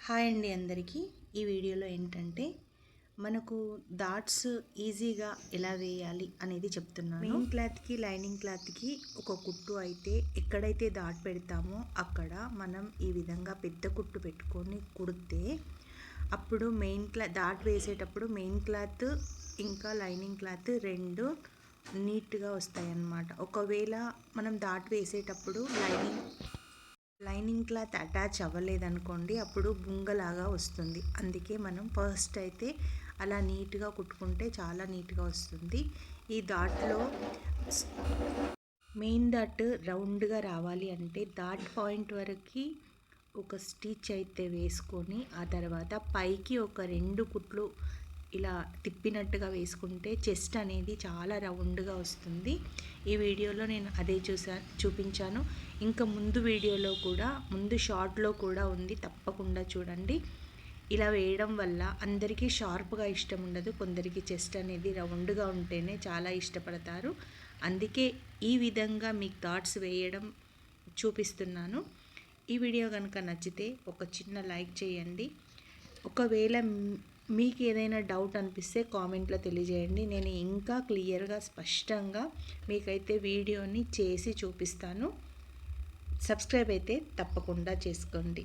Hi అండి అందరికీ. ఈ వీడియోలో ఏంటంటే మనకు డాట్స్ ఈజీగా ఎలా వేయాలి అనేది చెప్తున్నాను. మెయిన్ క్లాత్కి లైనింగ్ క్లాత్కి ఒక కుట్టు అయితే ఎక్కడైతే డాట్ పెడతామో అక్కడ మనం ఈ విధంగా పెద్ద కుట్టు పెట్టుకొని కుడితే అప్పుడు డాట్ వేసేటప్పుడు మెయిన్ క్లాత్ ఇంకా లైనింగ్ క్లాత్ రెండు నీట్గా వస్తాయి అన్నమాట. ఒకవేళ మనం డాట్ వేసేటప్పుడు లైనింగ్ క్లాత్ అటాచ్ అవ్వలేదనుకోండి, అప్పుడు బుంగలాగా వస్తుంది. అందుకే మనం ఫస్ట్ అయితే అలా నీట్గా కుట్టుకుంటే చాలా నీట్గా వస్తుంది. ఈ డాట్లో మెయిన్ డాట్ రౌండ్గా రావాలి అంటే డాట్ పాయింట్ వరకు ఒక స్టిచ్ అయితే వేసుకొని ఆ తర్వాత పైకి ఒక 2 కుట్లు ఇలా తిప్పినట్టుగా వేసుకుంటే చెస్ట్ అనేది చాలా రౌండ్గా వస్తుంది. ఈ వీడియోలో నేను అదే చూపించాను. ఇంకా ముందు షార్ట్లో కూడా ఉంది, తప్పకుండా చూడండి. ఇలా వేయడం వల్ల అందరికీ షార్ప్గా ఇష్టం ఉండదు, కొందరికి చెస్ట్ అనేది రౌండ్గా ఉంటేనే చాలా ఇష్టపడతారు. అందుకే ఈ విధంగా మీకు డాట్స్ వేయడం చూపిస్తున్నాను. ఈ వీడియో కనుక నచ్చితే ఒక చిన్న లైక్ చేయండి. ఒకవేళ మీకు ఏదైనా డౌట్ అనిపిస్తే కామెంట్లో తెలియజేయండి. నేను ఇంకా క్లియర్గా స్పష్టంగా మీకైతే వీడియోని చేసి చూపిస్తాను. సబ్స్క్రైబ్ అయితే తప్పకుండా చేసుకోండి.